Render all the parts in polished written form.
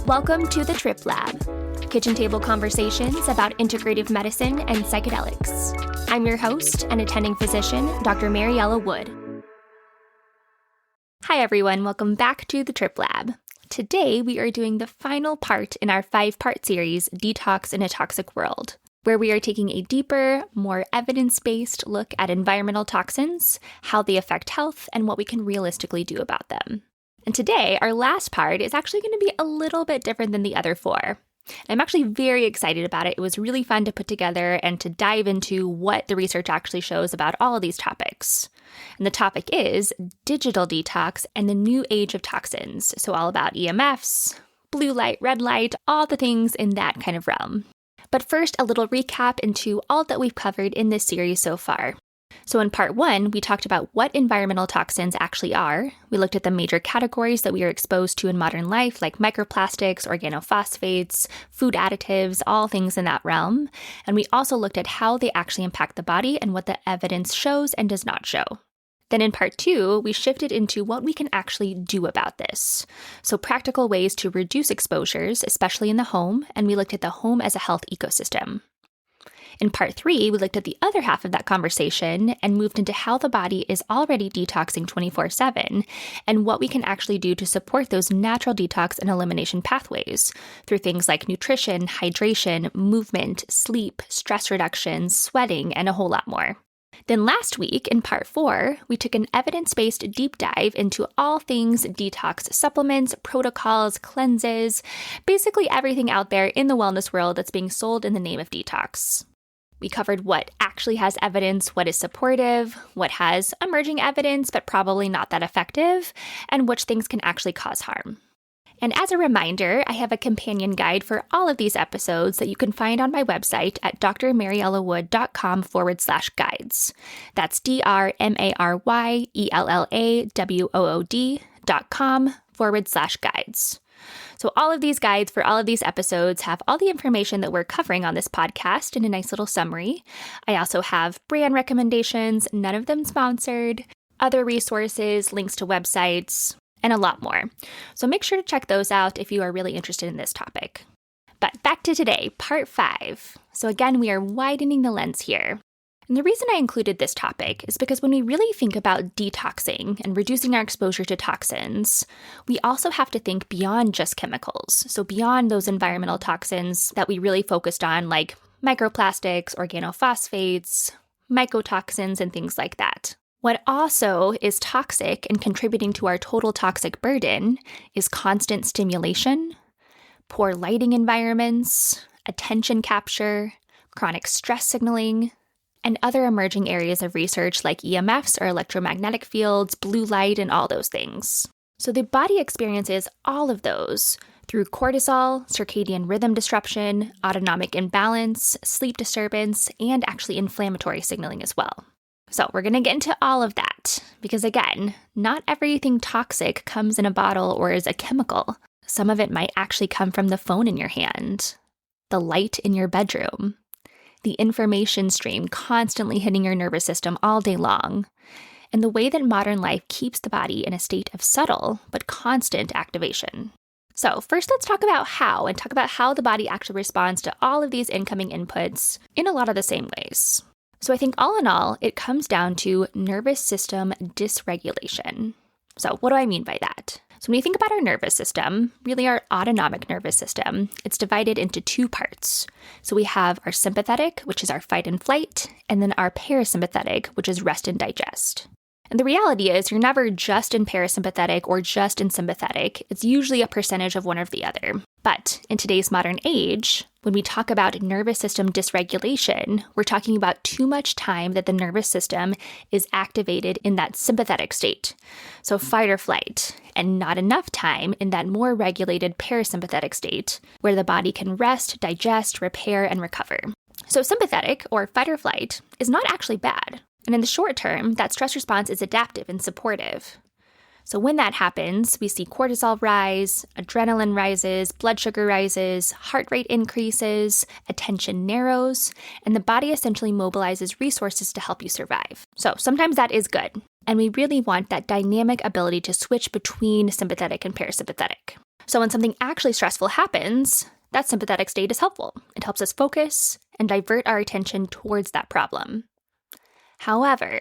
Welcome to the Trip Lab, kitchen table conversations about integrative medicine and psychedelics. I'm your host and attending physician, Dr. Mariella Wood. Hi everyone, welcome back to the Trip Lab. Today we are doing the final part in our 5-part series, Detox in a Toxic World, where we are taking a deeper, more evidence-based look at environmental toxins, how they affect health, and what we can realistically do about them. And today, our last part is actually going to be a little bit different than the other 4. I'm actually very excited about it. It was really fun to put together and to dive into what the research actually shows about all of these topics. And the topic is digital detox and the new age of toxins. So all about EMFs, blue light, red light, all the things in that kind of realm. But first, a little recap into all that we've covered in this series so far. So in part 1, we talked about what environmental toxins actually are. We looked at the major categories that we are exposed to in modern life, like microplastics, organophosphates, food additives, all things in that realm. And we also looked at how they actually impact the body and what the evidence shows and does not show. Then in part 2, we shifted into what we can actually do about this. So practical ways to reduce exposures, especially in the home, and we looked at the home as a health ecosystem. In part 3, we looked at the other half of that conversation and moved into how the body is already detoxing 24/7 and what we can actually do to support those natural detox and elimination pathways through things like nutrition, hydration, movement, sleep, stress reduction, sweating, and a whole lot more. Then last week, in part 4, we took an evidence-based deep dive into all things detox supplements, protocols, cleanses, basically everything out there in the wellness world that's being sold in the name of detox. We covered what actually has evidence, what is supportive, what has emerging evidence but probably not that effective, and which things can actually cause harm. And as a reminder, I have a companion guide for all of these episodes that you can find on my website at drmariellawood.com/guides. That's drmariellawood.com/guides. So all of these guides for all of these episodes have all the information that we're covering on this podcast in a nice little summary. I also have brand recommendations, none of them sponsored, other resources, links to websites, and a lot more. So make sure to check those out if you are really interested in this topic. But back to today, part 5. So again, we are widening the lens here. And the reason I included this topic is because when we really think about detoxing and reducing our exposure to toxins, we also have to think beyond just chemicals. So beyond those environmental toxins that we really focused on, like microplastics, organophosphates, mycotoxins, and things like that. What also is toxic and contributing to our total toxic burden is constant stimulation, poor lighting environments, attention capture, chronic stress signaling, and other emerging areas of research like EMFs or electromagnetic fields, blue light, and all those things. So the body experiences all of those through cortisol, circadian rhythm disruption, autonomic imbalance, sleep disturbance, and actually inflammatory signaling as well. So we're going to get into all of that because, again, not everything toxic comes in a bottle or is a chemical. Some of it might actually come from the phone in your hand, the light in your bedroom, the information stream constantly hitting your nervous system all day long, and the way that modern life keeps the body in a state of subtle but constant activation. So first, let's talk about how the body actually responds to all of these incoming inputs in a lot of the same ways. So I think all in all, it comes down to nervous system dysregulation. So what do I mean by that? So when you think about our nervous system, really our autonomic nervous system, it's divided into 2 parts. So we have our sympathetic, which is our fight and flight, and then our parasympathetic, which is rest and digest. And the reality is you're never just in parasympathetic or just in sympathetic. It's usually a percentage of one or the other. But in today's modern age, when we talk about nervous system dysregulation, we're talking about too much time that the nervous system is activated in that sympathetic state. So fight or flight, and not enough time in that more regulated parasympathetic state where the body can rest, digest, repair, and recover. So sympathetic or fight or flight is not actually bad. And in the short term, that stress response is adaptive and supportive. So when that happens, we see cortisol rise, adrenaline rises, blood sugar rises, heart rate increases, attention narrows, and the body essentially mobilizes resources to help you survive. So sometimes that is good. And we really want that dynamic ability to switch between sympathetic and parasympathetic. So when something actually stressful happens, that sympathetic state is helpful. It helps us focus and divert our attention towards that problem. However,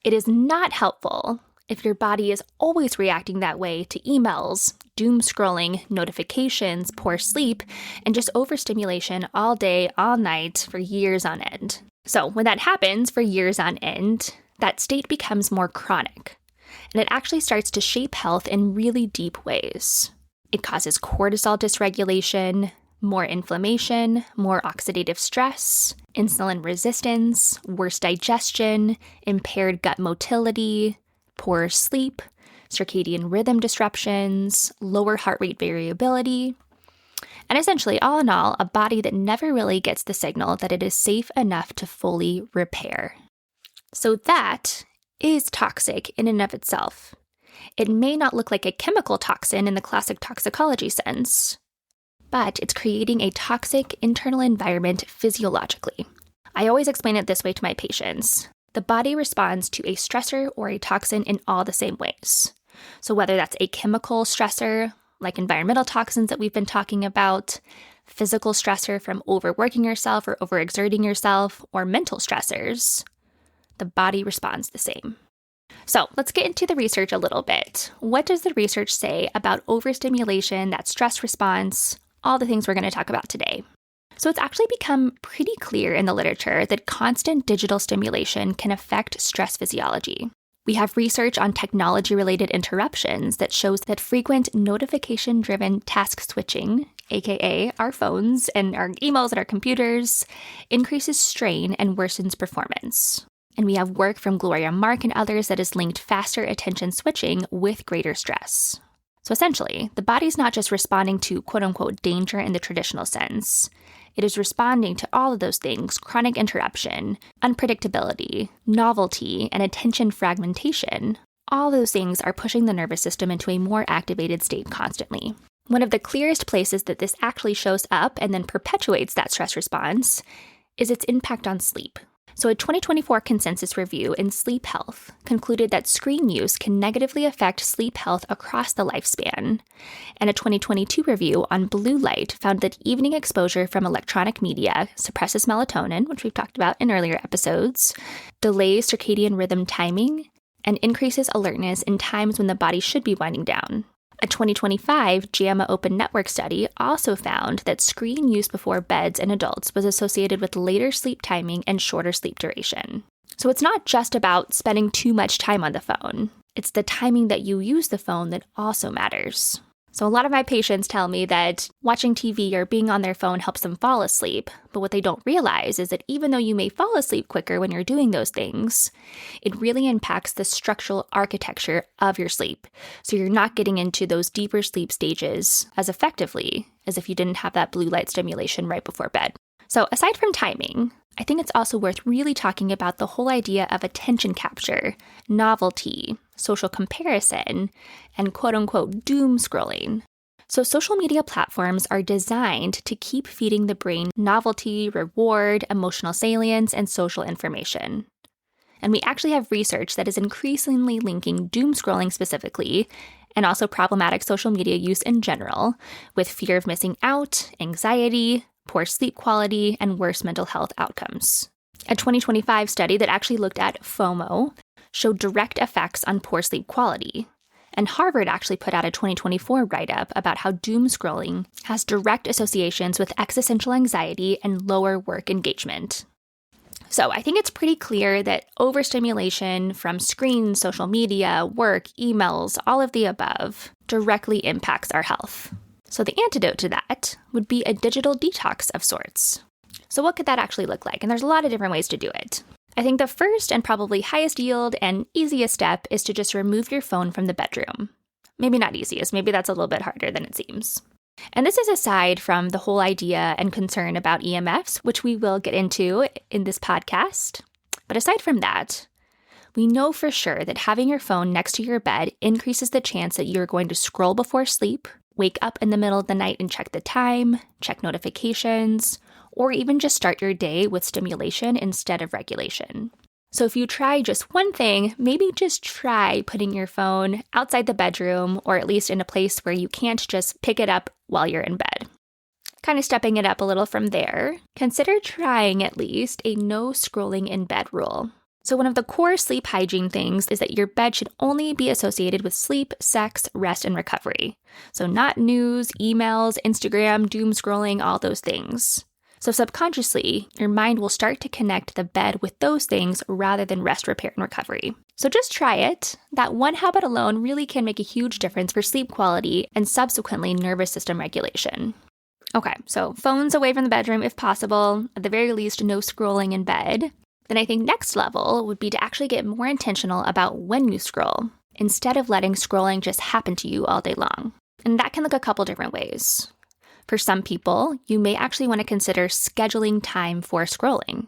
it is not helpful if your body is always reacting that way to emails, doom scrolling, notifications, poor sleep, and just overstimulation all day, all night for years on end. So when that happens for years on end, that state becomes more chronic, and it actually starts to shape health in really deep ways. It causes cortisol dysregulation, more inflammation, more oxidative stress, insulin resistance, worse digestion, impaired gut motility, poor sleep, circadian rhythm disruptions, lower heart rate variability, and essentially, all in all, a body that never really gets the signal that it is safe enough to fully repair. So that is toxic in and of itself. It may not look like a chemical toxin in the classic toxicology sense, but it's creating a toxic internal environment physiologically. I always explain it this way to my patients. The body responds to a stressor or a toxin in all the same ways. So whether that's a chemical stressor, like environmental toxins that we've been talking about, physical stressor from overworking yourself or overexerting yourself, or mental stressors, the body responds the same. So let's get into the research a little bit. What does the research say about overstimulation, that stress response, all the things we're going to talk about today? So it's actually become pretty clear in the literature that constant digital stimulation can affect stress physiology. We have research on technology-related interruptions that shows that frequent notification-driven task switching, aka our phones and our emails and our computers, increases strain and worsens performance. And we have work from Gloria Mark and others that has linked faster attention switching with greater stress. So essentially, the body's not just responding to quote-unquote danger in the traditional sense. It is responding to all of those things: chronic interruption, unpredictability, novelty, and attention fragmentation. All those things are pushing the nervous system into a more activated state constantly. One of the clearest places that this actually shows up and then perpetuates that stress response is its impact on sleep. So a 2024 consensus review in sleep health concluded that screen use can negatively affect sleep health across the lifespan. And a 2022 review on blue light found that evening exposure from electronic media suppresses melatonin, which we've talked about in earlier episodes, delays circadian rhythm timing, and increases alertness in times when the body should be winding down. A 2025 JAMA Open Network study also found that screen use before beds in adults was associated with later sleep timing and shorter sleep duration. So it's not just about spending too much time on the phone. It's the timing that you use the phone that also matters. So a lot of my patients tell me that watching TV or being on their phone helps them fall asleep, but what they don't realize is that even though you may fall asleep quicker when you're doing those things, it really impacts the structural architecture of your sleep. So you're not getting into those deeper sleep stages as effectively as if you didn't have that blue light stimulation right before bed. So aside from timing, I think it's also worth really talking about the whole idea of attention capture, novelty, social comparison, and quote-unquote doom scrolling. So social media platforms are designed to keep feeding the brain novelty, reward, emotional salience, and social information. And we actually have research that is increasingly linking doom scrolling specifically, and also problematic social media use in general, with fear of missing out, anxiety, poor sleep quality, and worse mental health outcomes. A 2025 study that actually looked at FOMO showed direct effects on poor sleep quality. And Harvard actually put out a 2024 write-up about how doom scrolling has direct associations with existential anxiety and lower work engagement. So I think it's pretty clear that overstimulation from screens, social media, work, emails, all of the above directly impacts our health. So the antidote to that would be a digital detox of sorts. So what could that actually look like? And there's a lot of different ways to do it. I think the first and probably highest yield and easiest step is to just remove your phone from the bedroom. Maybe not easiest, maybe that's a little bit harder than it seems. And this is aside from the whole idea and concern about EMFs, which we will get into in this podcast. But aside from that, we know for sure that having your phone next to your bed increases the chance that you're going to scroll before sleep, wake up in the middle of the night and check the time, check notifications, or even just start your day with stimulation instead of regulation. So if you try just one thing, maybe just try putting your phone outside the bedroom or at least in a place where you can't just pick it up while you're in bed. Kind of stepping it up a little from there, consider trying at least a no scrolling in bed rule. So one of the core sleep hygiene things is that your bed should only be associated with sleep, sex, rest, and recovery. So not news, emails, Instagram, doom scrolling, all those things. So subconsciously, your mind will start to connect the bed with those things rather than rest, repair, and recovery. So just try it. That one habit alone really can make a huge difference for sleep quality and subsequently nervous system regulation. Okay, so phones away from the bedroom if possible, at the very least no scrolling in bed. Then I think next level would be to actually get more intentional about when you scroll, instead of letting scrolling just happen to you all day long. And that can look a couple different ways. For some people, you may actually want to consider scheduling time for scrolling.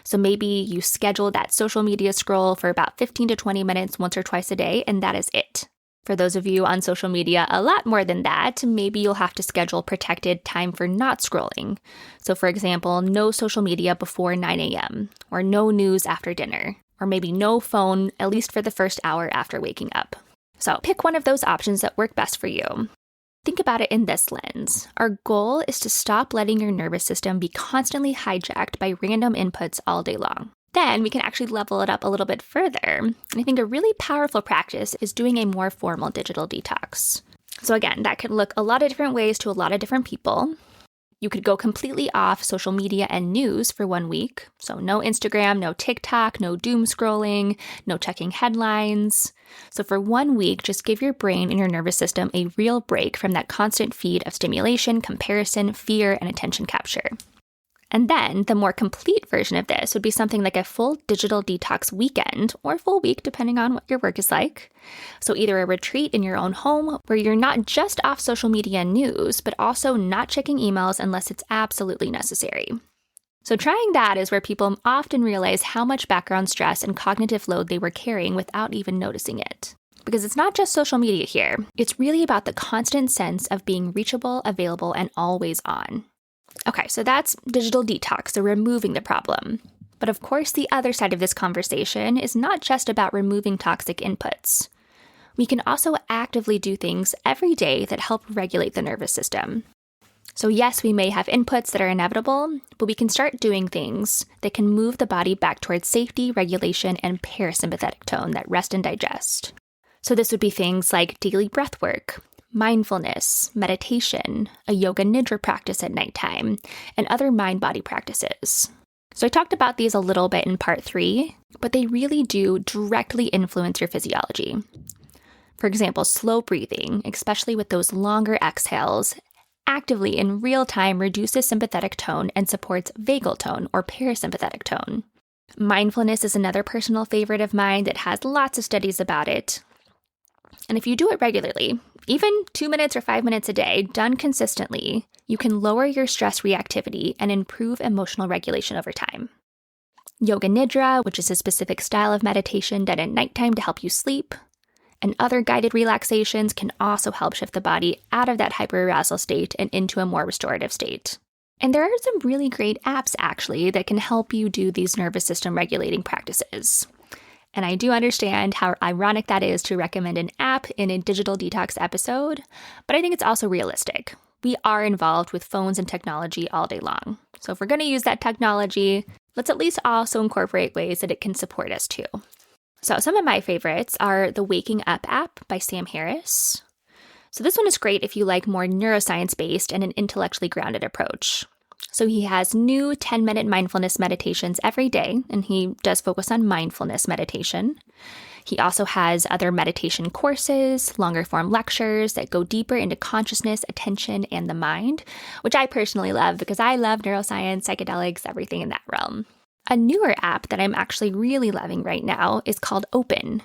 So maybe you schedule that social media scroll for about 15 to 20 minutes once or twice a day, and that is it. For those of you on social media a lot more than that, maybe you'll have to schedule protected time for not scrolling. So for example, no social media before 9 a.m., or no news after dinner, or maybe no phone, at least for the first hour after waking up. So pick one of those options that work best for you. Think about it in this lens. Our goal is to stop letting your nervous system be constantly hijacked by random inputs all day long. Then we can actually level it up a little bit further. And I think a really powerful practice is doing a more formal digital detox. So again, that can look a lot of different ways to a lot of different people. You could go completely off social media and news for 1 week. So no Instagram, no TikTok, no doom scrolling, no checking headlines. So for 1 week, just give your brain and your nervous system a real break from that constant feed of stimulation, comparison, fear, and attention capture. And then the more complete version of this would be something like a full digital detox weekend or full week, depending on what your work is like. So either a retreat in your own home where you're not just off social media and news, but also not checking emails unless it's absolutely necessary. So trying that is where people often realize how much background stress and cognitive load they were carrying without even noticing it. Because it's not just social media here. It's really about the constant sense of being reachable, available, and always on. Okay, so that's digital detox, so removing the problem. But of course, the other side of this conversation is not just about removing toxic inputs. We can also actively do things every day that help regulate the nervous system. So yes, we may have inputs that are inevitable, but we can start doing things that can move the body back towards safety, regulation, and parasympathetic tone, that rest and digest. So this would be things like daily breath work, mindfulness, meditation, a yoga nidra practice at nighttime, and other mind-body practices. So I talked about these a little bit in part 3, but they really do directly influence your physiology. For example, slow breathing, especially with those longer exhales, actively in real time reduces sympathetic tone and supports vagal tone or parasympathetic tone. Mindfulness is another personal favorite of mine that has lots of studies about it. And if you do it regularly, even 2 minutes or 5 minutes a day, done consistently, you can lower your stress reactivity and improve emotional regulation over time. Yoga Nidra, which is a specific style of meditation done at nighttime to help you sleep, and other guided relaxations can also help shift the body out of that hyperarousal state and into a more restorative state. And there are some really great apps, actually, that can help you do these nervous system regulating practices. And I do understand how ironic that is to recommend an app in a digital detox episode, but I think it's also realistic. We are involved with phones and technology all day long. So if we're going to use that technology, let's at least also incorporate ways that it can support us too. So some of my favorites are the Waking Up app by Sam Harris. So this one is great if you like more neuroscience-based and an intellectually grounded approach. So he has new 10-minute mindfulness meditations every day, and he does focus on mindfulness meditation. He also has other meditation courses, longer form lectures that go deeper into consciousness, attention, and the mind, which I personally love because I love neuroscience, psychedelics, everything in that realm. A newer app that I'm actually really loving right now is called Open.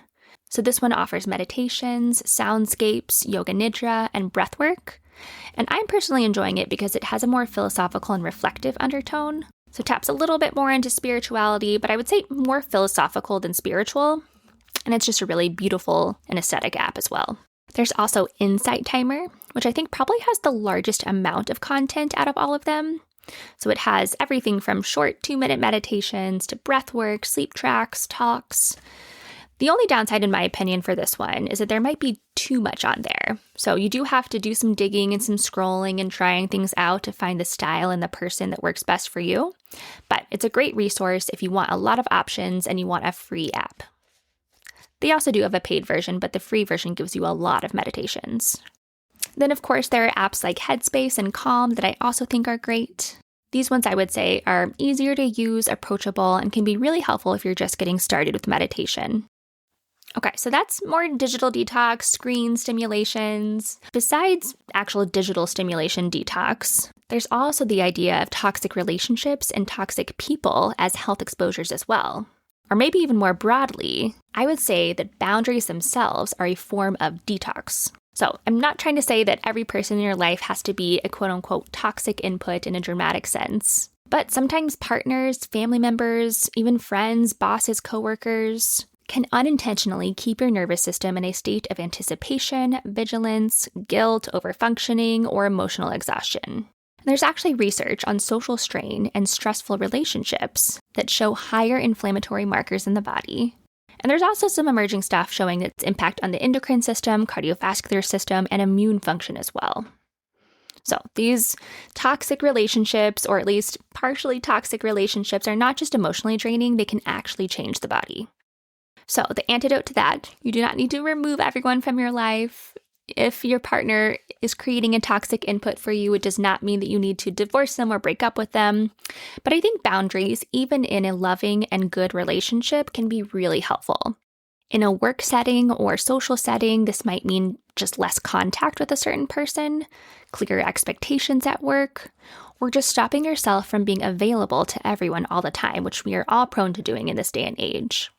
So this one offers meditations, soundscapes, yoga nidra, and breathwork. And I'm personally enjoying it because it has a more philosophical and reflective undertone. So taps a little bit more into spirituality, but I would say more philosophical than spiritual. And it's just a really beautiful and aesthetic app as well. There's also Insight Timer, which I think probably has the largest amount of content out of all of them. So it has everything from short 2-minute meditations to breath work, sleep tracks, talks. The only downside, in my opinion, for this one is that there might be too much on there. So you do have to do some digging and some scrolling and trying things out to find the style and the person that works best for you. But it's a great resource if you want a lot of options and you want a free app. They also do have a paid version, but the free version gives you a lot of meditations. Then, of course, there are apps like Headspace and Calm that I also think are great. These ones, I would say, are easier to use, approachable, and can be really helpful if you're just getting started with meditation. Okay, so that's more digital detox, screen stimulations. Besides actual digital stimulation detox, there's also the idea of toxic relationships and toxic people as health exposures as well. Or maybe even more broadly, I would say that boundaries themselves are a form of detox. So I'm not trying to say that every person in your life has to be a quote-unquote toxic input in a dramatic sense. But sometimes partners, family members, even friends, bosses, coworkers can unintentionally keep your nervous system in a state of anticipation, vigilance, guilt, overfunctioning, or emotional exhaustion. There's actually research on social strain and stressful relationships that show higher inflammatory markers in the body. And there's also some emerging stuff showing its impact on the endocrine system, cardiovascular system, and immune function as well. So these toxic relationships, or at least partially toxic relationships, are not just emotionally draining, they can actually change the body. So the antidote to that, you do not need to remove everyone from your life. If your partner is creating a toxic input for you, it does not mean that you need to divorce them or break up with them. But I think boundaries, even in a loving and good relationship, can be really helpful. In a work setting or social setting, this might mean just less contact with a certain person, clearer expectations at work, or just stopping yourself from being available to everyone all the time, which we are all prone to doing in this day and age.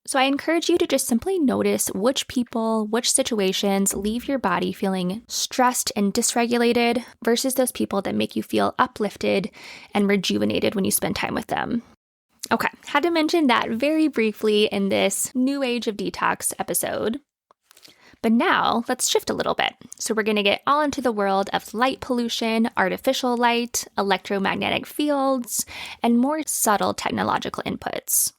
So I encourage you to just simply notice which people, which situations leave your body feeling stressed and dysregulated versus those people that make you feel uplifted and rejuvenated when you spend time with them. Okay, had to mention that very briefly in this New Age of Detox episode. But now let's shift a little bit. So we're going to get all into the world of light pollution, artificial light, electromagnetic fields, and more subtle technological inputs.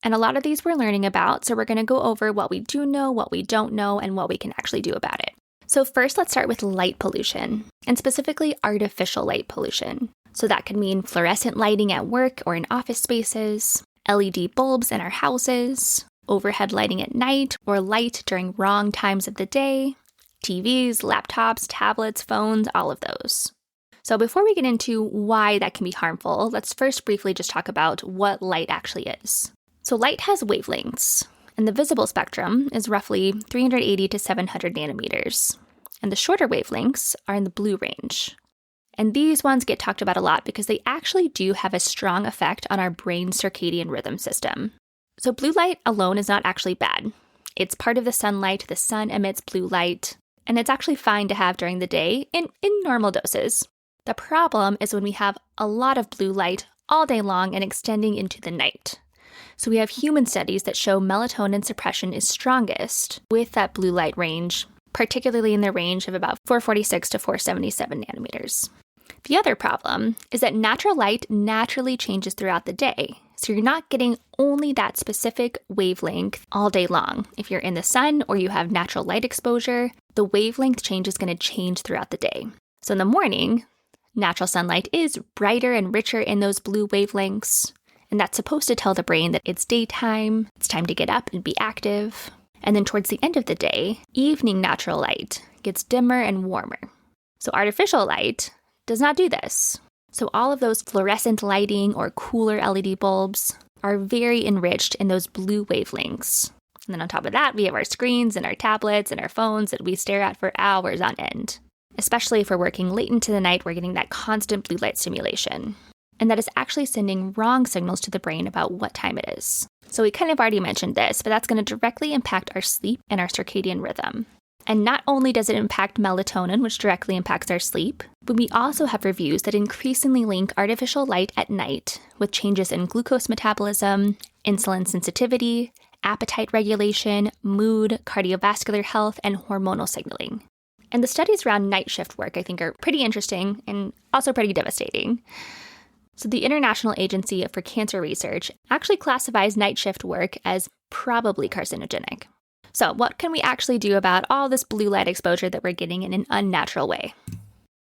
And a lot of these we're learning about, so we're going to go over what we do know, what we don't know, and what we can actually do about it. So first, let's start with light pollution, and specifically artificial light pollution. So that could mean fluorescent lighting at work or in office spaces, LED bulbs in our houses, overhead lighting at night, or light during wrong times of the day, TVs, laptops, tablets, phones, all of those. So before we get into why that can be harmful, let's first briefly just talk about what light actually is. So light has wavelengths, and the visible spectrum is roughly 380 to 700 nanometers. And the shorter wavelengths are in the blue range. And these ones get talked about a lot because they actually do have a strong effect on our brain's circadian rhythm system. So blue light alone is not actually bad. It's part of the sunlight, the sun emits blue light, and it's actually fine to have during the day in normal doses. The problem is when we have a lot of blue light all day long and extending into the night. So we have human studies that show melatonin suppression is strongest with that blue light range, particularly in the range of about 446 to 477 nanometers. The other problem is that natural light naturally changes throughout the day. So you're not getting only that specific wavelength all day long. If you're in the sun or you have natural light exposure, the wavelength change is going to change throughout the day. So in the morning, natural sunlight is brighter and richer in those blue wavelengths. And that's supposed to tell the brain that it's daytime, it's time to get up and be active. And then towards the end of the day, evening natural light gets dimmer and warmer. So artificial light does not do this. So all of those fluorescent lighting or cooler LED bulbs are very enriched in those blue wavelengths. And then on top of that, we have our screens and our tablets and our phones that we stare at for hours on end. Especially if we're working late into the night, we're getting that constant blue light stimulation. And that is actually sending wrong signals to the brain about what time it is. So we kind of already mentioned this, but that's going to directly impact our sleep and our circadian rhythm. And not only does it impact melatonin, which directly impacts our sleep, but we also have reviews that increasingly link artificial light at night with changes in glucose metabolism, insulin sensitivity, appetite regulation, mood, cardiovascular health, and hormonal signaling. And the studies around night shift work, I think, are pretty interesting and also pretty devastating. So the International Agency for Cancer Research actually classifies night shift work as probably carcinogenic. So what can we actually do about all this blue light exposure that we're getting in an unnatural way?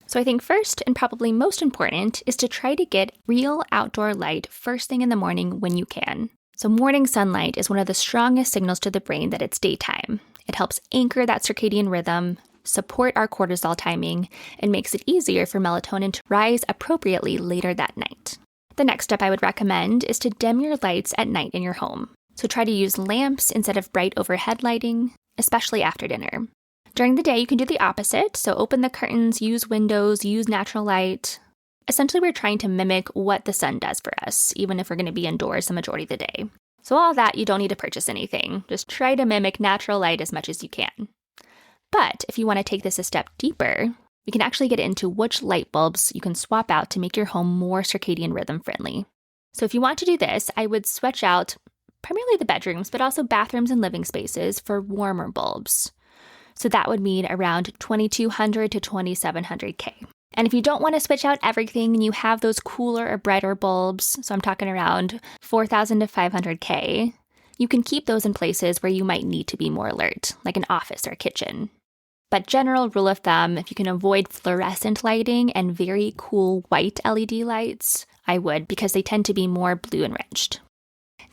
So I think first and probably most important is to try to get real outdoor light first thing in the morning when you can. So morning sunlight is one of the strongest signals to the brain that it's daytime. It helps anchor that circadian rhythm, support our cortisol timing, and makes it easier for melatonin to rise appropriately later that night. The next step I would recommend is to dim your lights at night in your home. So try to use lamps instead of bright overhead lighting, especially after dinner. During the day, you can do the opposite. So open the curtains, use windows, use natural light. Essentially, we're trying to mimic what the sun does for us, even if we're going to be indoors the majority of the day. So all that, you don't need to purchase anything. Just try to mimic natural light as much as you can. But if you want to take this a step deeper, we can actually get into which light bulbs you can swap out to make your home more circadian rhythm friendly. So if you want to do this, I would switch out primarily the bedrooms, but also bathrooms and living spaces for warmer bulbs. So that would mean around 2200 to 2700K. And if you don't want to switch out everything and you have those cooler or brighter bulbs, so I'm talking around 4,000 to 500K, you can keep those in places where you might need to be more alert, like an office or a kitchen. But general rule of thumb, if you can avoid fluorescent lighting and very cool white LED lights, I would, because they tend to be more blue enriched.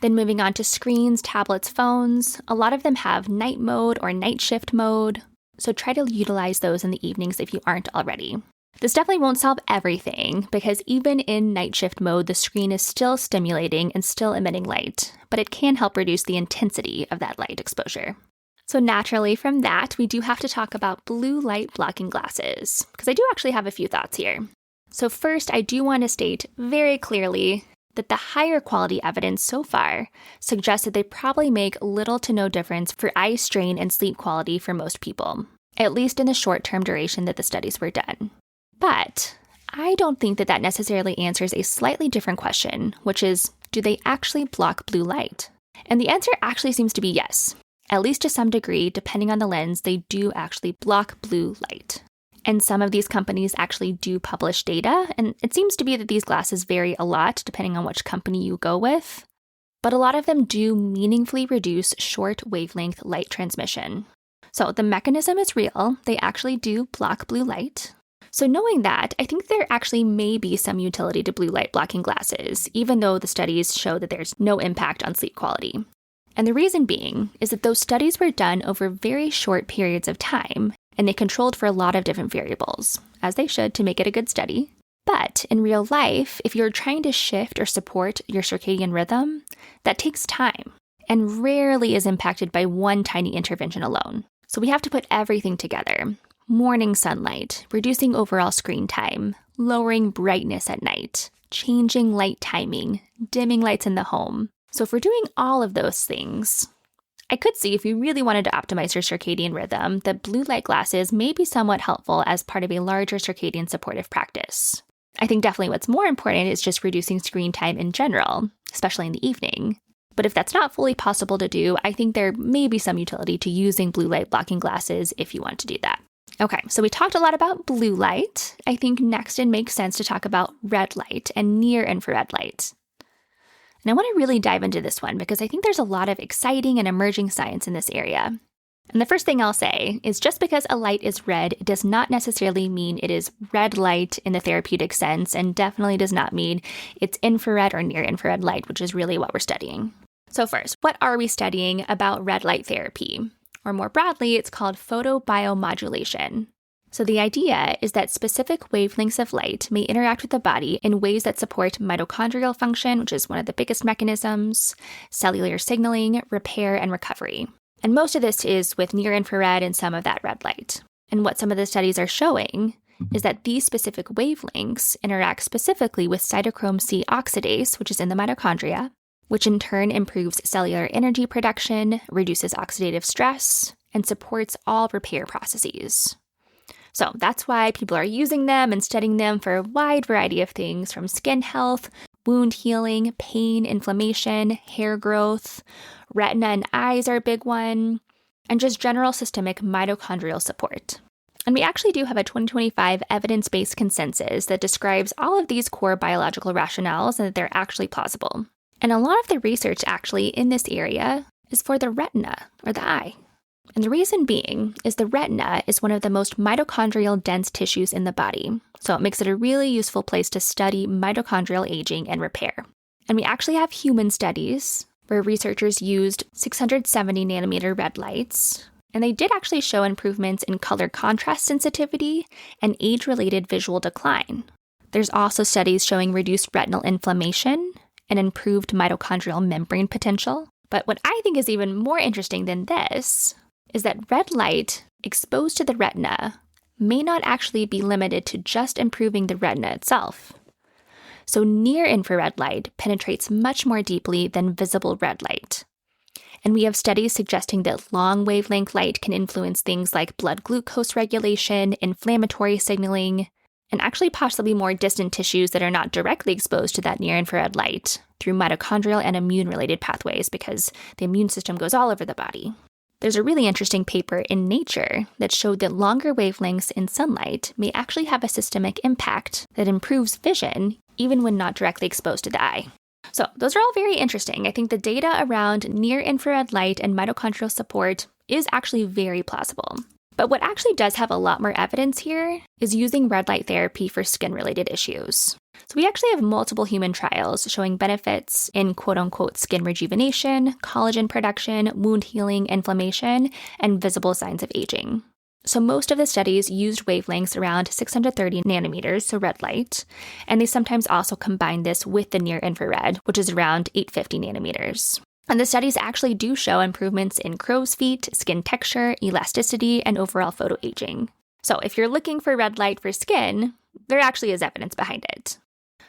Then moving on to screens, tablets, phones, a lot of them have night mode or night shift mode, so try to utilize those in the evenings if you aren't already. This definitely won't solve everything, because even in night shift mode, the screen is still stimulating and still emitting light, but it can help reduce the intensity of that light exposure. So naturally from that, we do have to talk about blue light blocking glasses, because I do actually have a few thoughts here. So first, I do want to state very clearly that the higher quality evidence so far suggests that they probably make little to no difference for eye strain and sleep quality for most people, at least in the short-term duration that the studies were done. But I don't think that that necessarily answers a slightly different question, which is, do they actually block blue light? And the answer actually seems to be yes. At least to some degree, depending on the lens, they do actually block blue light. And some of these companies actually do publish data, and it seems to be that these glasses vary a lot depending on which company you go with. But a lot of them do meaningfully reduce short wavelength light transmission. So the mechanism is real. They actually do block blue light. So knowing that, I think there actually may be some utility to blue light blocking glasses, even though the studies show that there's no impact on sleep quality. And the reason being is that those studies were done over very short periods of time, and they controlled for a lot of different variables, as they should to make it a good study. But in real life, if you're trying to shift or support your circadian rhythm, that takes time and rarely is impacted by one tiny intervention alone. So we have to put everything together. Morning sunlight, reducing overall screen time, lowering brightness at night, changing light timing, dimming lights in the home. So if we're doing all of those things, I could see if you really wanted to optimize your circadian rhythm, that blue light glasses may be somewhat helpful as part of a larger circadian supportive practice. I think definitely what's more important is just reducing screen time in general, especially in the evening. But if that's not fully possible to do, I think there may be some utility to using blue light blocking glasses if you want to do that. Okay, so we talked a lot about blue light. I think next it makes sense to talk about red light and near infrared light. And I want to really dive into this one because I think there's a lot of exciting and emerging science in this area. And the first thing I'll say is just because a light is red, it does not necessarily mean it is red light in the therapeutic sense, and definitely does not mean it's infrared or near infrared light, which is really what we're studying. So first, what are we studying about red light therapy? Or more broadly, it's called photobiomodulation. So the idea is that specific wavelengths of light may interact with the body in ways that support mitochondrial function, which is one of the biggest mechanisms, cellular signaling, repair, and recovery. And most of this is with near-infrared and some of that red light. And what some of the studies are showing is that these specific wavelengths interact specifically with cytochrome C oxidase, which is in the mitochondria, which in turn improves cellular energy production, reduces oxidative stress, and supports all repair processes. So that's why people are using them and studying them for a wide variety of things, from skin health, wound healing, pain, inflammation, hair growth, retina and eyes are a big one, and just general systemic mitochondrial support. And we actually do have a 2025 evidence-based consensus that describes all of these core biological rationales and that they're actually plausible. And a lot of the research actually in this area is for the retina, or the eye. And the reason being is the retina is one of the most mitochondrial dense tissues in the body, so it makes it a really useful place to study mitochondrial aging and repair. And we actually have human studies where researchers used 670 nanometer red lights, and they did actually show improvements in color contrast sensitivity and age-related visual decline. There's also studies showing reduced retinal inflammation and improved mitochondrial membrane potential. But what I think is even more interesting than this is that red light exposed to the retina may not actually be limited to just improving the retina itself. So near-infrared light penetrates much more deeply than visible red light. And we have studies suggesting that long-wavelength light can influence things like blood glucose regulation, inflammatory signaling, and actually possibly more distant tissues that are not directly exposed to that near-infrared light through mitochondrial and immune-related pathways because the immune system goes all over the body. There's a really interesting paper in Nature that showed that longer wavelengths in sunlight may actually have a systemic impact that improves vision even when not directly exposed to the eye. So those are all very interesting. I think the data around near-infrared light and mitochondrial support is actually very plausible. But what actually does have a lot more evidence here is using red light therapy for skin-related issues. So we actually have multiple human trials showing benefits in quote-unquote skin rejuvenation, collagen production, wound healing, inflammation, and visible signs of aging. So most of the studies used wavelengths around 630 nanometers, so red light, and they sometimes also combine this with the near-infrared, which is around 850 nanometers. And the studies actually do show improvements in crow's feet, skin texture, elasticity, and overall photoaging. So if you're looking for red light for skin, there actually is evidence behind it.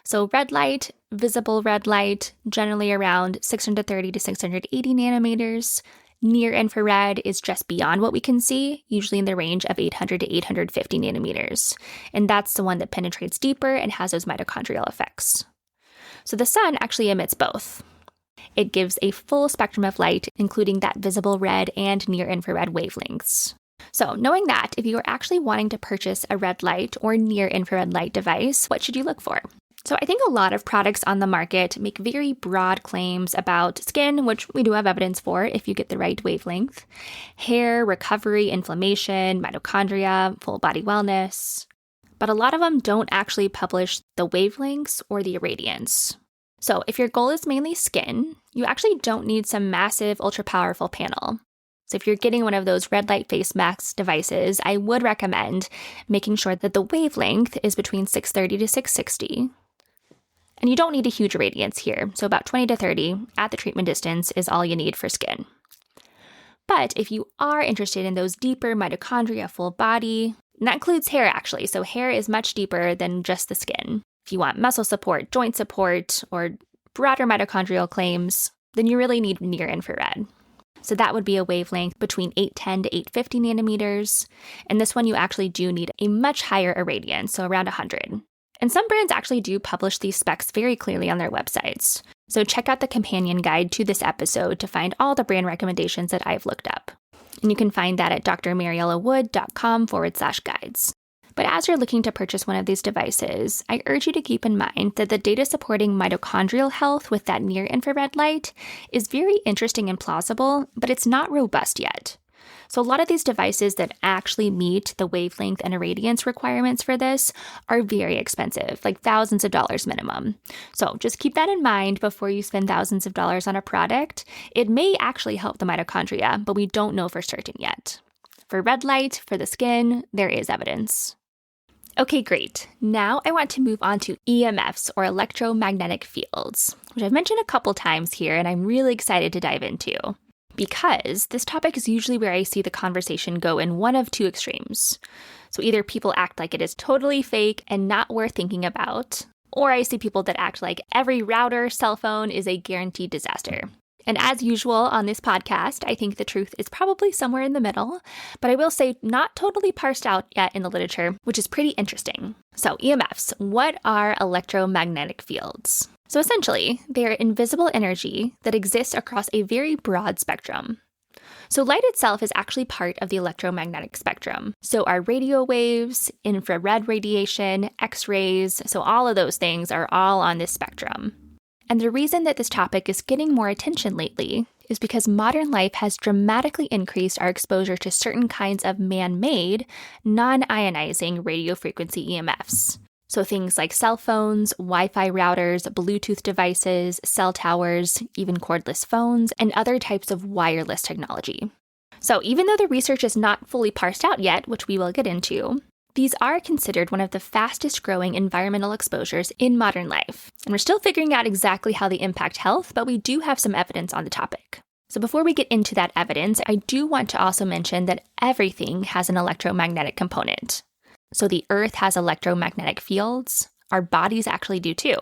So red light, visible red light, generally around 630 to 680 nanometers. Near-infrared is just beyond what we can see, usually in the range of 800 to 850 nanometers. And that's the one that penetrates deeper and has those mitochondrial effects. So the sun actually emits both. It gives a full spectrum of light, including that visible red and near-infrared wavelengths. So knowing that, if you are actually wanting to purchase a red light or near-infrared light device, what should you look for? So I think a lot of products on the market make very broad claims about skin, which we do have evidence for if you get the right wavelength, hair, recovery, inflammation, mitochondria, full body wellness. But a lot of them don't actually publish the wavelengths or the irradiance. So if your goal is mainly skin, you actually don't need some massive, ultra-powerful panel. So if you're getting one of those red light face mask devices, I would recommend making sure that the wavelength is between 630 to 660. And you don't need a huge irradiance here, so about 20 to 30 at the treatment distance is all you need for skin. But if you are interested in those deeper mitochondria full body, and that includes hair actually, so hair is much deeper than just the skin. If you want muscle support, joint support, or broader mitochondrial claims, then you really need near-infrared. So that would be a wavelength between 810 to 850 nanometers, and this one you actually do need a much higher irradiance, so around 100. And some brands actually do publish these specs very clearly on their websites. So check out the companion guide to this episode to find all the brand recommendations that I've looked up. And you can find that at drmariellawood.com/guides. But as you're looking to purchase one of these devices, I urge you to keep in mind that the data supporting mitochondrial health with that near-infrared light is very interesting and plausible, but it's not robust yet. So a lot of these devices that actually meet the wavelength and irradiance requirements for this are very expensive, like thousands of dollars minimum. So just keep that in mind before you spend thousands of dollars on a product. It may actually help the mitochondria, but we don't know for certain yet. For red light, for the skin, there is evidence. Okay, great. Now I want to move on to EMFs, or electromagnetic fields, which I've mentioned a couple times here, and I'm really excited to dive into. Because this topic is usually where I see the conversation go in one of two extremes. So either people act like it is totally fake and not worth thinking about, or I see people that act like every router, cell phone is a guaranteed disaster. And as usual on this podcast, I think the truth is probably somewhere in the middle, but I will say not totally parsed out yet in the literature, which is pretty interesting. So EMFs, what are electromagnetic fields? So essentially, they are invisible energy that exists across a very broad spectrum. So light itself is actually part of the electromagnetic spectrum. So our radio waves, infrared radiation, X-rays, so all of those things are all on this spectrum. And the reason that this topic is getting more attention lately is because modern life has dramatically increased our exposure to certain kinds of man-made, non-ionizing radio frequency EMFs. So things like cell phones, Wi-Fi routers, Bluetooth devices, cell towers, even cordless phones, and other types of wireless technology. So even though the research is not fully parsed out yet, which we will get into, these are considered one of the fastest growing environmental exposures in modern life. And we're still figuring out exactly how they impact health, but we do have some evidence on the topic. So before we get into that evidence, I do want to also mention that everything has an electromagnetic component. So the Earth has electromagnetic fields. Our bodies actually do too.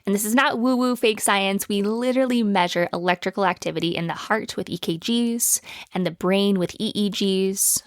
And this is not woo-woo fake science. We literally measure electrical activity in the heart with EKGs and the brain with EEGs.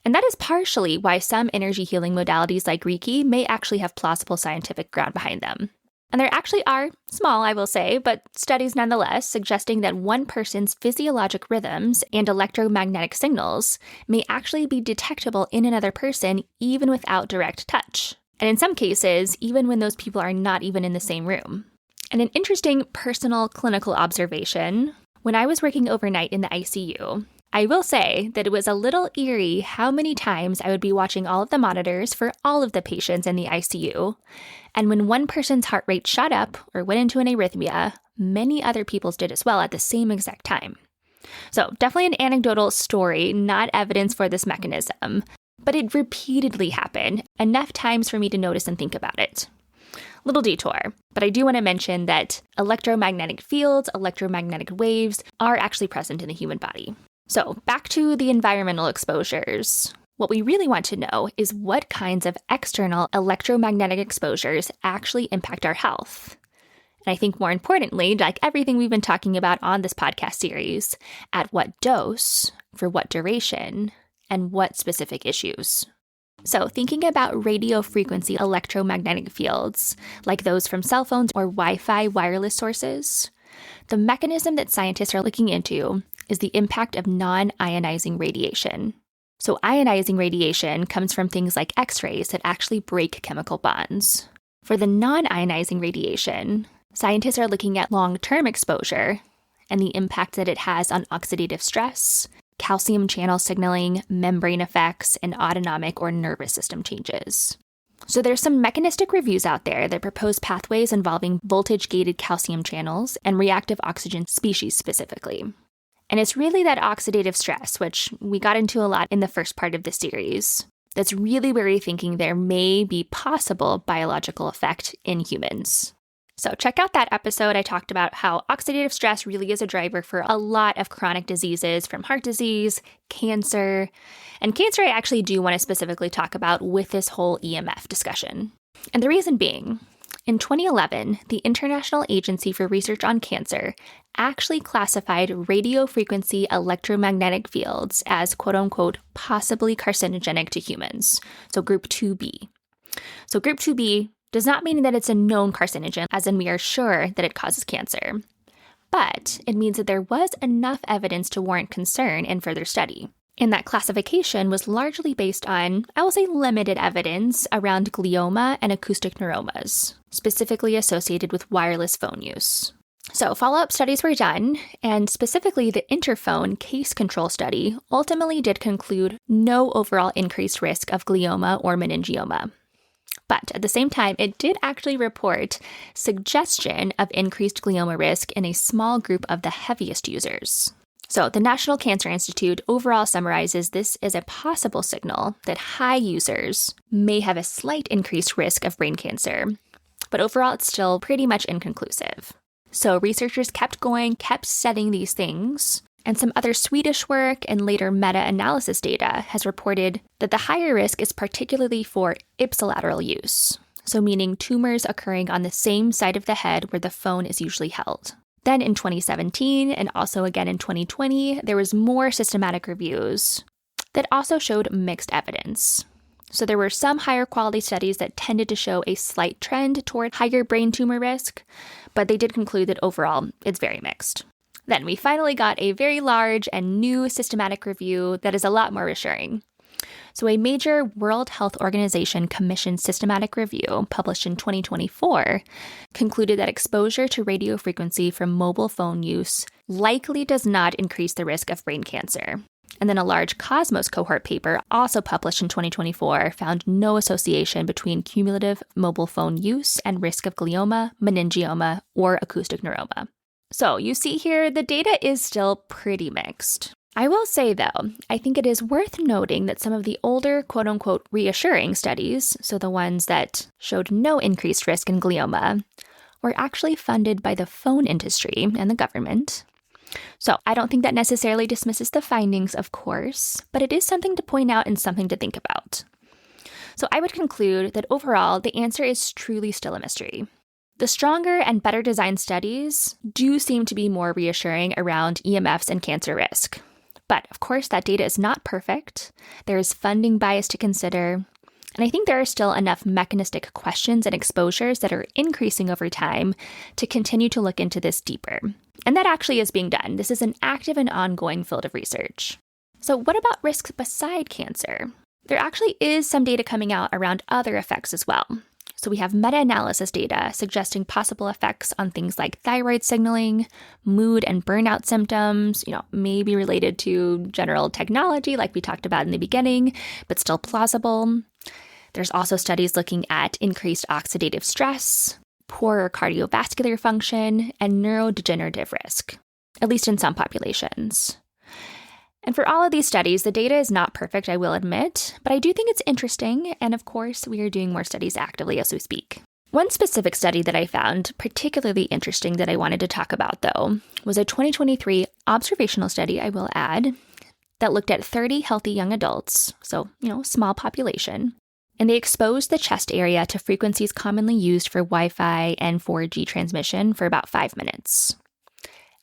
And that is partially why some energy healing modalities like Reiki may actually have plausible scientific ground behind them. And there actually are, small I will say, but studies nonetheless suggesting that one person's physiologic rhythms and electromagnetic signals may actually be detectable in another person even without direct touch. And in some cases, even when those people are not even in the same room. And an interesting personal clinical observation, when I was working overnight in the ICU, I will say that it was a little eerie how many times I would be watching all of the monitors for all of the patients in the ICU. And when one person's heart rate shot up or went into an arrhythmia, many other people's did as well at the same exact time. So definitely an anecdotal story, not evidence for this mechanism, but it repeatedly happened, enough times for me to notice and think about it. Little detour, but I do want to mention that electromagnetic fields, electromagnetic waves are actually present in the human body. So back to the environmental exposures. What we really want to know is what kinds of external electromagnetic exposures actually impact our health. And I think more importantly, like everything we've been talking about on this podcast series, at what dose, for what duration, and what specific issues. So thinking about radio frequency electromagnetic fields, like those from cell phones or Wi-Fi wireless sources, the mechanism that scientists are looking into is the impact of non-ionizing radiation. So ionizing radiation comes from things like X-rays that actually break chemical bonds. For the non-ionizing radiation, scientists are looking at long-term exposure and the impact that it has on oxidative stress, calcium channel signaling, membrane effects, and autonomic or nervous system changes. So there's some mechanistic reviews out there that propose pathways involving voltage-gated calcium channels and reactive oxygen species specifically. And it's really that oxidative stress, which we got into a lot in the first part of the series, that's really where we're thinking there may be possible biological effect in humans. So check out that episode. I talked about how oxidative stress really is a driver for a lot of chronic diseases, from heart disease, cancer. And cancer I actually do want to specifically talk about with this whole EMF discussion. And the reason being, in 2011, the International Agency for Research on Cancer actually classified radio frequency electromagnetic fields as quote-unquote possibly carcinogenic to humans, so group 2B. So group 2B does not mean that it's a known carcinogen, as in we are sure that it causes cancer. But it means that there was enough evidence to warrant concern and further study. And that classification was largely based on, I will say, limited evidence around glioma and acoustic neuromas, specifically associated with wireless phone use. So follow-up studies were done, and specifically the Interphone case control study ultimately did conclude no overall increased risk of glioma or meningioma. But at the same time, it did actually report suggestion of increased glioma risk in a small group of the heaviest users. So the National Cancer Institute overall summarizes this as a possible signal that high users may have a slight increased risk of brain cancer, but overall it's still pretty much inconclusive. So researchers kept going, kept studying these things, and some other Swedish work and later meta-analysis data has reported that the higher risk is particularly for ipsilateral use, so meaning tumors occurring on the same side of the head where the phone is usually held. Then in 2017, and also again in 2020, there was more systematic reviews that also showed mixed evidence. So there were some higher quality studies that tended to show a slight trend toward higher brain tumor risk, but they did conclude that overall, it's very mixed. Then we finally got a very large and new systematic review that is a lot more reassuring. So a major World Health Organization commissioned systematic review published in 2024 concluded that exposure to radio frequency from mobile phone use likely does not increase the risk of brain cancer. And then a large Cosmos cohort paper, also published in 2024, found no association between cumulative mobile phone use and risk of glioma, meningioma, or acoustic neuroma. So you see here, the data is still pretty mixed. I will say, though, I think it is worth noting that some of the older quote-unquote reassuring studies, so the ones that showed no increased risk in glioma, were actually funded by the phone industry and the government. So I don't think that necessarily dismisses the findings, of course, but it is something to point out and something to think about. So I would conclude that overall, the answer is truly still a mystery. The stronger and better designed studies do seem to be more reassuring around EMFs and cancer risk. But of course, that data is not perfect. There is funding bias to consider. And I think there are still enough mechanistic questions and exposures that are increasing over time to continue to look into this deeper. And that actually is being done. This is an active and ongoing field of research. So what about risks beside cancer? There actually is some data coming out around other effects as well. So we have meta-analysis data suggesting possible effects on things like thyroid signaling, mood and burnout symptoms, maybe related to general technology like we talked about in the beginning, but still plausible. There's also studies looking at increased oxidative stress, poorer cardiovascular function, and neurodegenerative risk, at least in some populations. And for all of these studies, the data is not perfect, I will admit, but I do think it's interesting, and of course, we are doing more studies actively as we speak. One specific study that I found particularly interesting that I wanted to talk about, though, was a 2023 observational study, I will add, that looked at 30 healthy young adults, so, small population, and they exposed the chest area to frequencies commonly used for Wi-Fi and 4G transmission for about 5 minutes.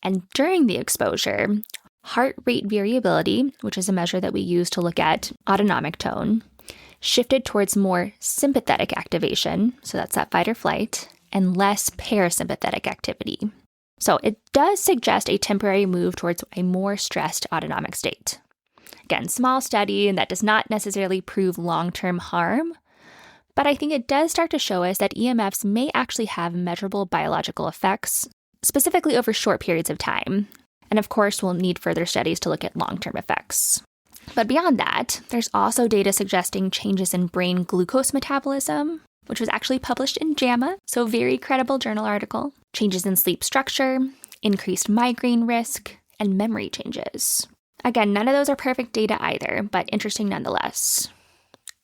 And during the exposure, heart rate variability, which is a measure that we use to look at autonomic tone, shifted towards more sympathetic activation, so that's that fight or flight, and less parasympathetic activity. So it does suggest a temporary move towards a more stressed autonomic state. Again, small study, and that does not necessarily prove long-term harm, but I think it does start to show us that EMFs may actually have measurable biological effects, specifically over short periods of time. And of course, we'll need further studies to look at long-term effects. But beyond that, there's also data suggesting changes in brain glucose metabolism, which was actually published in JAMA, so very credible journal article, changes in sleep structure, increased migraine risk, and memory changes. Again, none of those are perfect data either, but interesting nonetheless.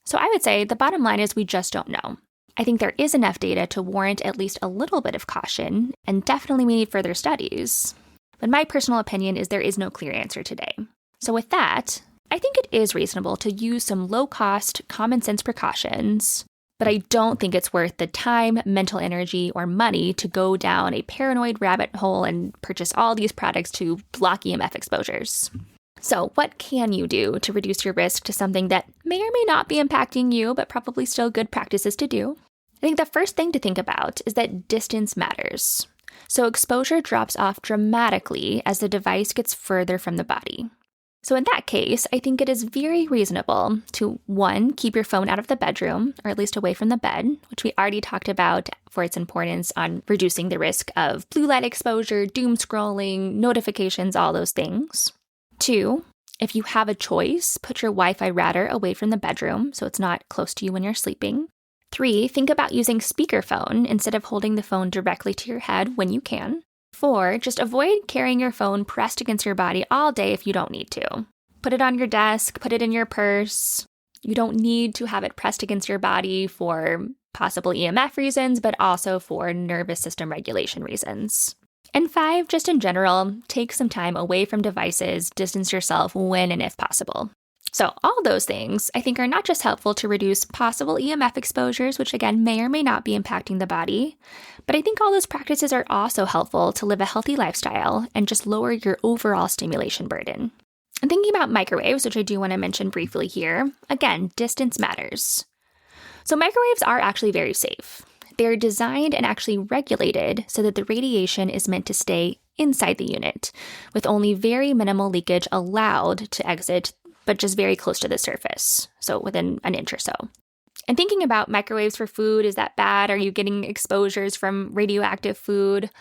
So I would say the bottom line is we just don't know. I think there is enough data to warrant at least a little bit of caution, and definitely we need further studies. But my personal opinion is there is no clear answer today. So with that, I think it is reasonable to use some low-cost, common-sense precautions, but I don't think it's worth the time, mental energy, or money to go down a paranoid rabbit hole and purchase all these products to block EMF exposures. So what can you do to reduce your risk to something that may or may not be impacting you, but probably still good practices to do? I think the first thing to think about is that distance matters. So exposure drops off dramatically as the device gets further from the body. So in that case, I think it is very reasonable to, 1, keep your phone out of the bedroom, or at least away from the bed, which we already talked about for its importance on reducing the risk of blue light exposure, doom scrolling, notifications, all those things. 2, if you have a choice, put your Wi-Fi router away from the bedroom so it's not close to you when you're sleeping. 3, think about using speakerphone instead of holding the phone directly to your head when you can. 4, just avoid carrying your phone pressed against your body all day if you don't need to. Put it on your desk, put it in your purse. You don't need to have it pressed against your body for possible EMF reasons, but also for nervous system regulation reasons. And 5, just in general, take some time away from devices, distance yourself when and if possible. So all those things, I think, are not just helpful to reduce possible EMF exposures, which again may or may not be impacting the body, but I think all those practices are also helpful to live a healthy lifestyle and just lower your overall stimulation burden. And thinking about microwaves, which I do want to mention briefly here, again, distance matters. So microwaves are actually very safe. They're designed and actually regulated so that the radiation is meant to stay inside the unit, with only very minimal leakage allowed to exit, but just very close to the surface, so within an inch or so. And thinking about microwaves for food, is that bad? Are you getting exposures from radioactive food?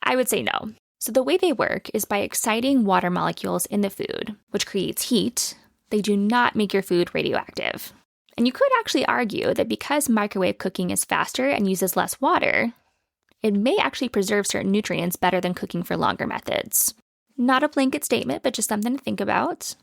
I would say no. So the way they work is by exciting water molecules in the food, which creates heat. They do not make your food radioactive. And you could actually argue that because microwave cooking is faster and uses less water, it may actually preserve certain nutrients better than cooking for longer methods. Not a blanket statement, but just something to think about.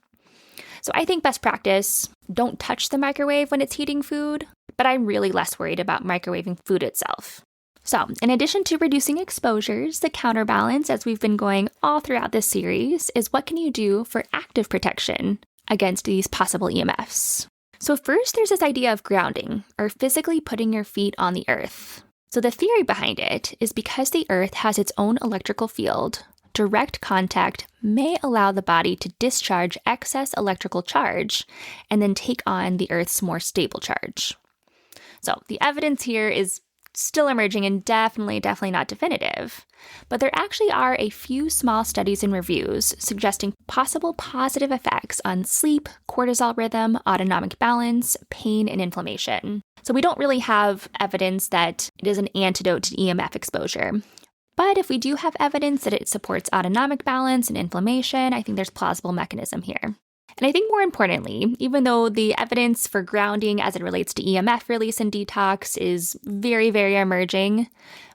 So I think best practice, don't touch the microwave when it's heating food, but I'm really less worried about microwaving food itself. So in addition to reducing exposures, the counterbalance, as we've been going all throughout this series, is what can you do for active protection against these possible EMFs? So first, there's this idea of grounding, or physically putting your feet on the earth. So the theory behind it is because the earth has its own electrical field, direct contact may allow the body to discharge excess electrical charge and then take on the Earth's more stable charge. So the evidence here is still emerging and definitely not definitive, but there actually are a few small studies and reviews suggesting possible positive effects on sleep, cortisol rhythm, autonomic balance, pain, and inflammation. So we don't really have evidence that it is an antidote to EMF exposure. But if we do have evidence that it supports autonomic balance and inflammation, I think there's plausible mechanism here. And I think more importantly, even though the evidence for grounding as it relates to EMF release and detox is very, very emerging,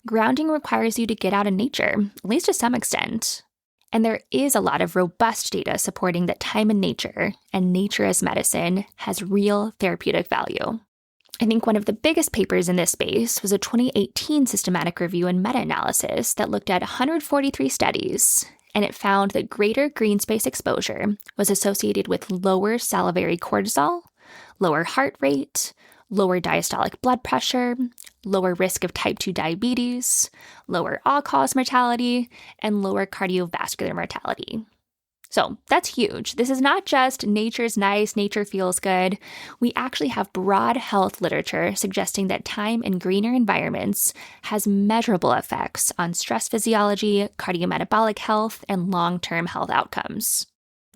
grounding requires you to get out in nature, at least to some extent. And there is a lot of robust data supporting that time in nature and nature as medicine has real therapeutic value. I think one of the biggest papers in this space was a 2018 systematic review and meta-analysis that looked at 143 studies, and it found that greater green space exposure was associated with lower salivary cortisol, lower heart rate, lower diastolic blood pressure, lower risk of type 2 diabetes, lower all-cause mortality, and lower cardiovascular mortality. So that's huge. This is not just nature's nice, nature feels good. We actually have broad health literature suggesting that time in greener environments has measurable effects on stress physiology, cardiometabolic health, and long-term health outcomes.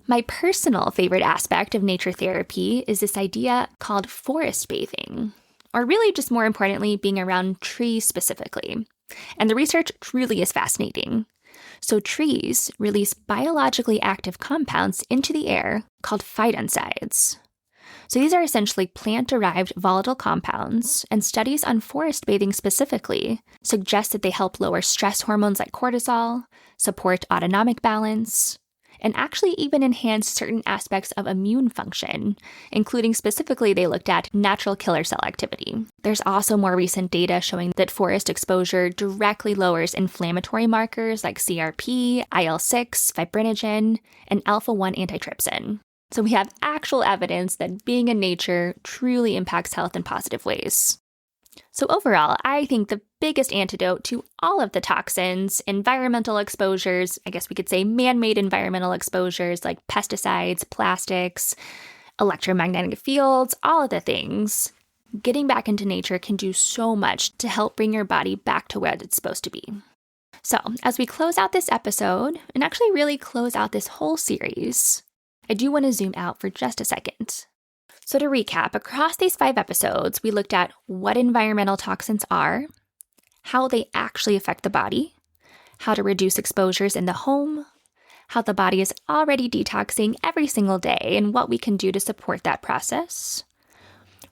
My personal favorite aspect of nature therapy is this idea called forest bathing, or really just more importantly, being around trees specifically. And the research truly is fascinating. So trees release biologically active compounds into the air called phytoncides. So these are essentially plant-derived volatile compounds, and studies on forest bathing specifically suggest that they help lower stress hormones like cortisol, support autonomic balance, and actually even enhance certain aspects of immune function, including specifically they looked at natural killer cell activity. There's also more recent data showing that forest exposure directly lowers inflammatory markers like CRP, IL-6, fibrinogen, and alpha-1 antitrypsin. So we have actual evidence that being in nature truly impacts health in positive ways. So overall, I think the biggest antidote to all of the toxins, environmental exposures, I guess we could say man-made environmental exposures like pesticides, plastics, electromagnetic fields, all of the things, getting back into nature can do so much to help bring your body back to where it's supposed to be. So as we close out this episode, and actually really close out this whole series, I do want to zoom out for just a second. So to recap, across these 5 episodes, we looked at what environmental toxins are, how they actually affect the body, how to reduce exposures in the home, how the body is already detoxing every single day and what we can do to support that process,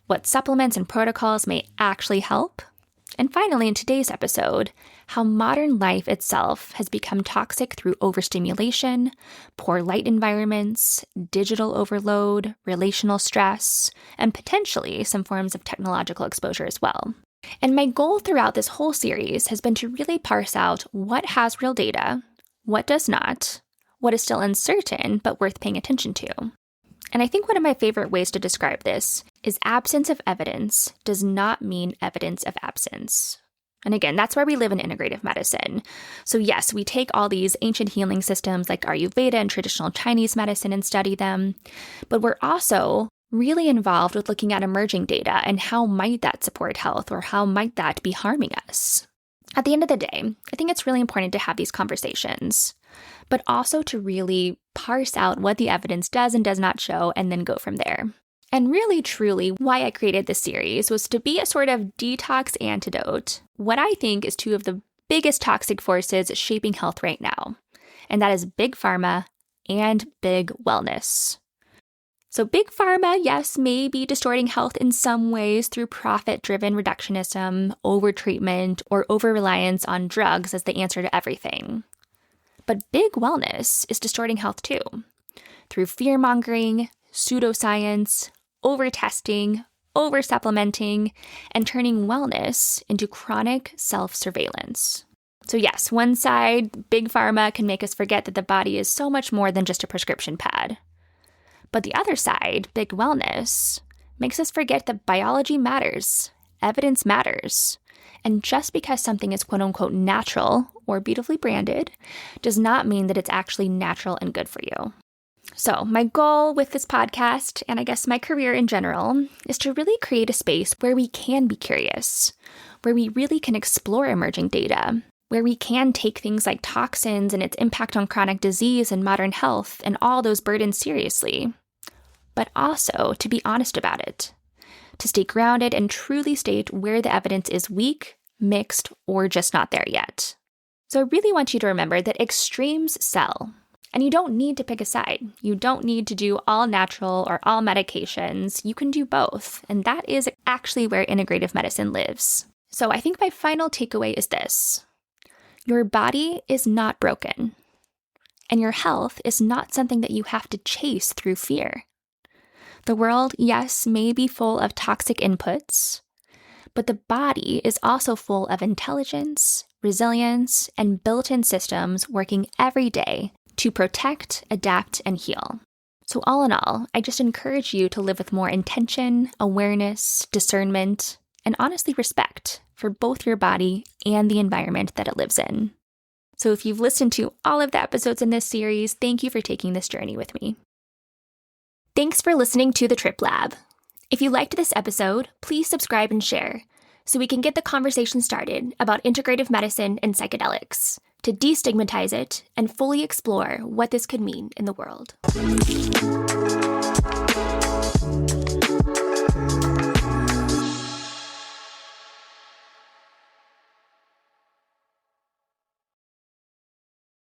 what supplements and protocols may actually help, and finally, in today's episode, how modern life itself has become toxic through overstimulation, poor light environments, digital overload, relational stress, and potentially some forms of technological exposure as well. And my goal throughout this whole series has been to really parse out what has real data, what does not, what is still uncertain but worth paying attention to. And I think one of my favorite ways to describe this is absence of evidence does not mean evidence of absence. And again, that's why we live in integrative medicine. So yes, we take all these ancient healing systems like Ayurveda and traditional Chinese medicine and study them, but we're also really involved with looking at emerging data and how might that support health or how might that be harming us. At the end of the day, I think it's really important to have these conversations, but also to really parse out what the evidence does and does not show and then go from there. And really, truly, why I created this series was to be a sort of detox antidote, what I think is two of the biggest toxic forces shaping health right now, and that is big pharma and big wellness. So big pharma, yes, may be distorting health in some ways through profit-driven reductionism, overtreatment, or over-reliance on drugs as the answer to everything. But big wellness is distorting health too, through fear-mongering, pseudoscience, over-testing, over-supplementing, and turning wellness into chronic self-surveillance. So yes, one side, big pharma can make us forget that the body is so much more than just a prescription pad. But the other side, big wellness, makes us forget that biology matters, evidence matters, and just because something is quote-unquote natural or beautifully branded does not mean that it's actually natural and good for you. So my goal with this podcast, and I guess my career in general, is to really create a space where we can be curious, where we really can explore emerging data, where we can take things like toxins and its impact on chronic disease and modern health and all those burdens seriously, but also to be honest about it, to stay grounded and truly state where the evidence is weak, mixed, or just not there yet. So I really want you to remember that extremes sell, and you don't need to pick a side. You don't need to do all natural or all medications. You can do both, and that is actually where integrative medicine lives. So I think my final takeaway is this. Your body is not broken, and your health is not something that you have to chase through fear. The world, yes, may be full of toxic inputs, but the body is also full of intelligence, resilience, and built-in systems working every day to protect, adapt, and heal. So all in all, I just encourage you to live with more intention, awareness, discernment, and honestly respect for both your body and the environment that it lives in. So if you've listened to all of the episodes in this series, thank you for taking this journey with me. Thanks for listening to The Trip Lab. If you liked this episode, please subscribe and share so we can get the conversation started about integrative medicine and psychedelics, to destigmatize it and fully explore what this could mean in the world.